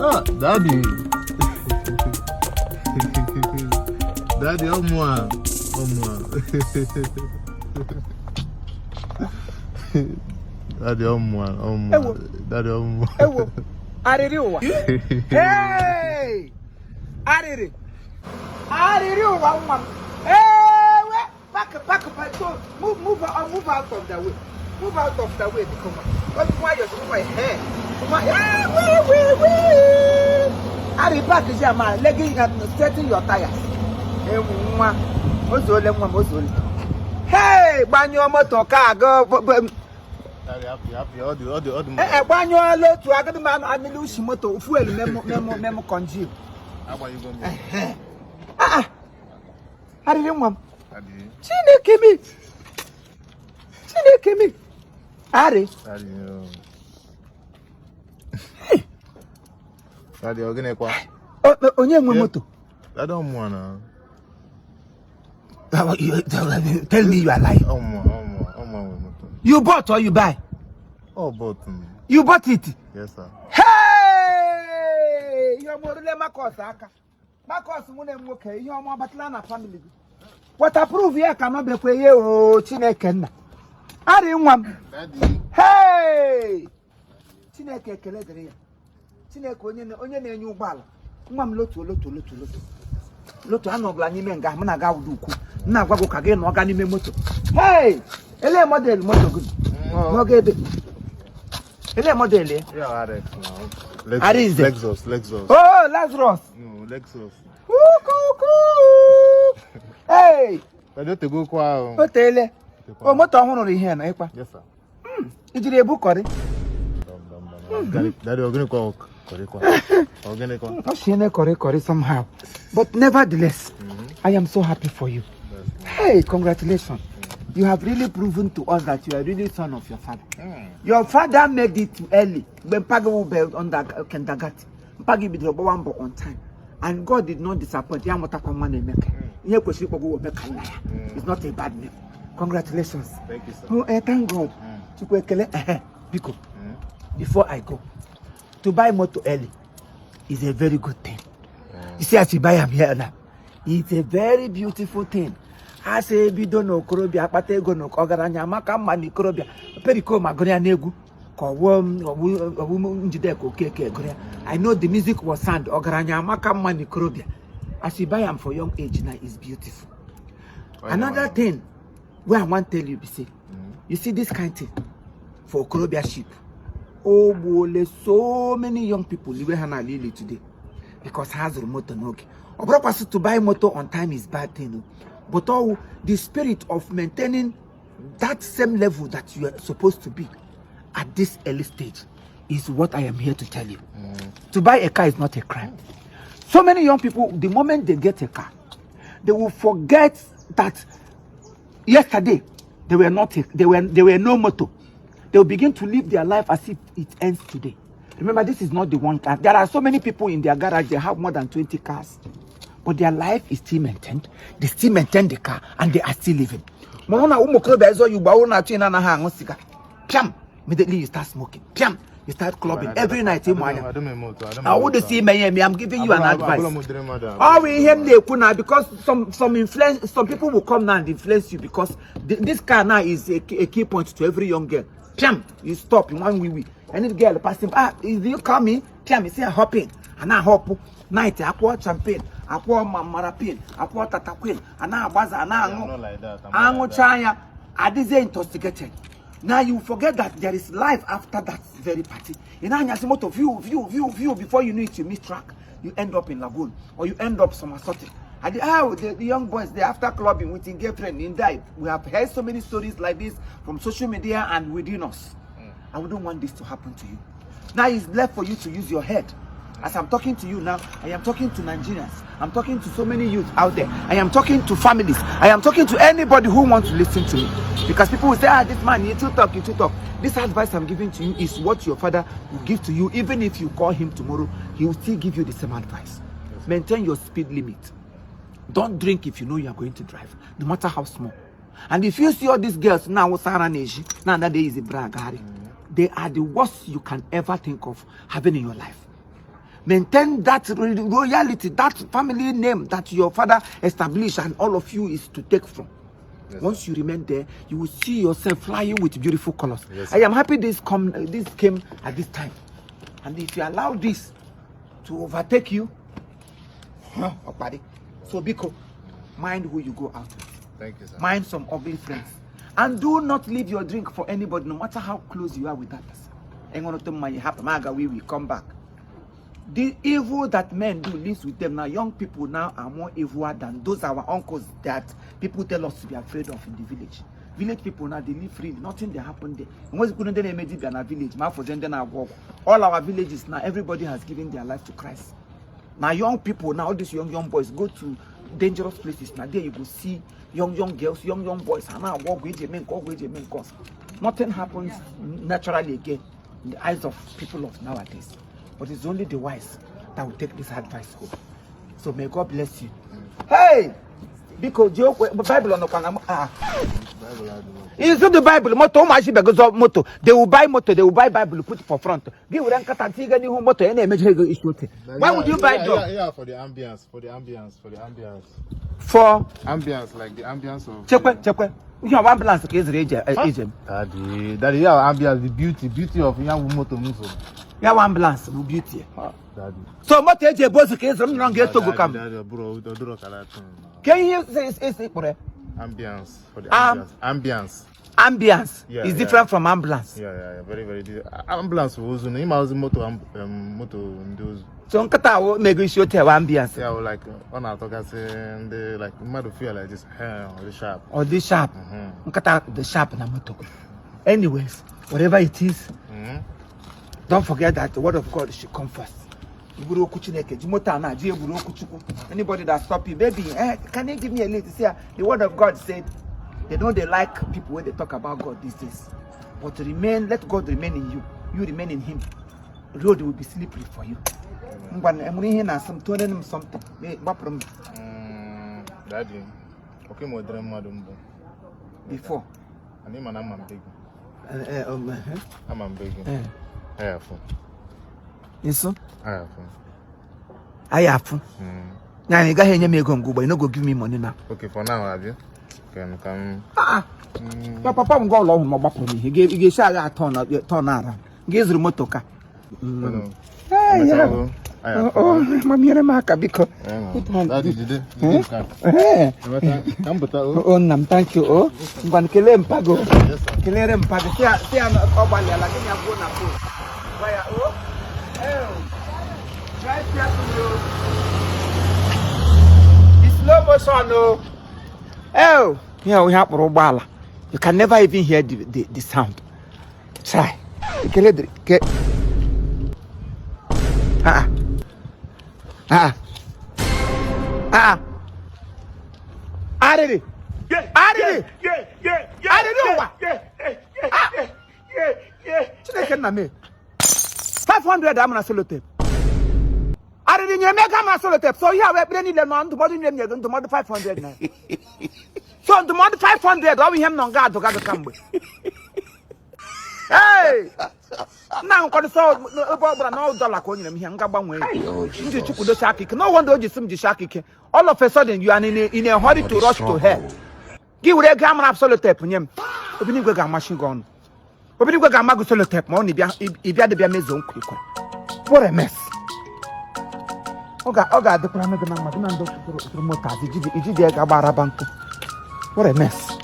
Ah, Daddy. Daddy, oh moi. Daddy, oh moi. Daddy, oh moi. Aririwa. Hey! Ariri. One. Hey, back. Move out of the way. Move out of the way, because why you're so my hair? Ari back is your man, legging and straighten your tires. Hey, banyo motor car go. Happy, all the Banyo load to a man and lose motor, fuel, memo congeal. How about you going? I didn't want. Chineke me. Ari. Daddy, you're gonna go. Onye nwe moto. I don't wanna. Tell me you are lying. You bought or you buy? Oh, bought. You bought it? Yes, sir. Hey! You're more than Marcos. Marcos, okay. You're more Batlana family. What approve here cannot be for you, Chineke. I didn't want. Daddy. Hey! Chineke Keledria. Chineke onye na-enye ụgbọala. Nwa m lotu. Lotu anọgla n'ime nga m na-aga uduku. Na agwago ka gị na ọga n'ime moto. Hey! Ele model moto gị. Mogede. Ele model e? Yeah, Alex now. Lexus. Oh, Lazarus. No, Lexus. Hey! Daddy, to go kwa. Hotele. O moto ọhụrụ ihe na ịkwa. Yes, sir. Ijiri ebu kọrị. Daddy, you're gonna go. Correct, somehow. But nevertheless, I am so happy for you. Hey, congratulations. You have really proven to us that you are really son of your father. Your father made it early. When Pagi will be on the kindergarten. Pagi be the one on time. And God did not disappoint. It's not a bad name. Congratulations. Thank you, sir. Oh, thank God. Before I go, to buy motor early is a very good thing. You see, as you buy them here now, it's a very beautiful thing. I say, be don't know, Korobia, Patego, no, Ogaranya, Makamani, Korobia, Perico, Magoria Negu, I know the music was sound, Ogaranya, Makamani, Korobia. As you buy them for young age now, is beautiful. Another thing, where I want to tell you, you see this kind of thing for Korobia sheep. Oh, bole, so many young people live here today because has a motor nogi. Obropasu to buy motor on time is bad thing, but all the spirit of maintaining that same level that you are supposed to be at this early stage is what I am here to tell you. To buy a car is not a crime. So many young people, the moment they get a car, they will forget that yesterday they were no motor. They will begin to live their life as if it ends today. Remember, this is not the one car. There are so many people in their garage, they have more than 20 cars. But their life is still maintained. They still maintain the car and they are still living. Immediately you start smoking. You start clubbing every night. I would see me. I'm giving you an advice. Oh, we hear because some people will come now and influence you because this car now is a key point to every young girl. You stop in one wee. Any girl passing, if you call me, you say hopping, and I hop night. I pour champagne, I pour marapin, I pour tataquin, and I was an ango. I didn't intoxicated. Now you forget that there is life after that very party. In Anyasimoto, view, before you know it, you miss track. You end up in Lagoon, or you end up somewhere sorted. And the young boys, they after clubbing with a girlfriend in dive. We have heard so many stories like this from social media and within us. And we don't want this to happen to you. Now it's left for you to use your head. As I'm talking to you now, I am talking to Nigerians. I'm talking to so many youth out there. I am talking to families. I am talking to anybody who wants to listen to me. Because people will say, this man, you too talk. This advice I'm giving to you is what your father will give to you. Even if you call him tomorrow, he will still give you the same advice. Maintain your speed limit. Don't drink if you know you are going to drive, no matter how small. And if you see all these girls now, that is a brag, they are the worst you can ever think of having in your life. Maintain that royalty, that family name that your father established, and all of you is to take from. Yes, once you remain there, you will see yourself flying with beautiful colors. Yes, I am happy this came at this time. And if you allow this to overtake you, so Biko, mind who you go out with. Thank you, sir. Mind some ugly friends. And do not leave your drink for anybody, no matter how close you are with that person. And when you have we will come back. The evil that men do lives with them. Now young people now are more evil than those our uncles that people tell us to be afraid of in the village. Village people now, they live freely, nothing they happen there. Once couldn't they make it in a village, all our villages now, everybody has given their life to Christ. Now young people, now all these young boys go to dangerous places. Now there you will see young girls, young boys, and now walk with your men, cause nothing happens naturally again in the eyes of people of nowadays. But it's only the wise that will take this advice home. So may God bless you. Hey! Because the Bible on the is the Bible motto motto. They will buy motto, they will buy Bible, put it for front. Why would you buy dog? Yeah, for the ambience. For ambience, like the ambience of check. You have ambulance case agent. Daddy, yeah, ambience, the beauty of young moto muso. Yeah, ambulance, beauty. Daddy. So what is your boss case? I'm not going to go come. Can you say it's ambience for the ambience. Ambience is different from ambulance. Yeah, very ambulance was in moto those. So nkata make you tell ambience. Yeah, like on our talk and like mother feel like this or the sharp. Nkata the sharp na moto. Anyways, whatever it is, don't forget that the word of God should come first. Anybody that stop you, baby, can you give me a little? See, the word of God said they like people when they talk about God these days. But let God remain in you. You remain in Him. The road will be slippery for you. Something. Daddy, okay, my dream, madam. Before. I'm begging. I'm begging. I have. Yes, sir. I have. Now you got here, me go, but you no go give me money now. Okay, for now, have you? Can come. Papa go along my back me. He gave turn around. Gives remote car. Hey, mammy and Maka because. Oh, Nam, thank you. Oh, one kill him, Pago. Kill him, Pago. See, I'm not over there like I'm going to go. Why, oh, drive careful. It's slow motion, no. Oh, here we have Robala. You can never even hear the sound. Try. Get. Aridi. Yeah. 500 I'm gonna solo tape. Aridi, you make a solo tape. So you have a penny lemon to body name you're going to mod 500 now. So to mod 500, all we have no guard to come with. Hey! Now, no dollar coin him here. No wonder you some shaki. All of a sudden, you are in a hurry to rush to her. Give a gamma absolute tape on him. Opening a machine gun. Opening a gamma solo tape money if you had to be a maison quick. What a mess. The plan of the What a mess.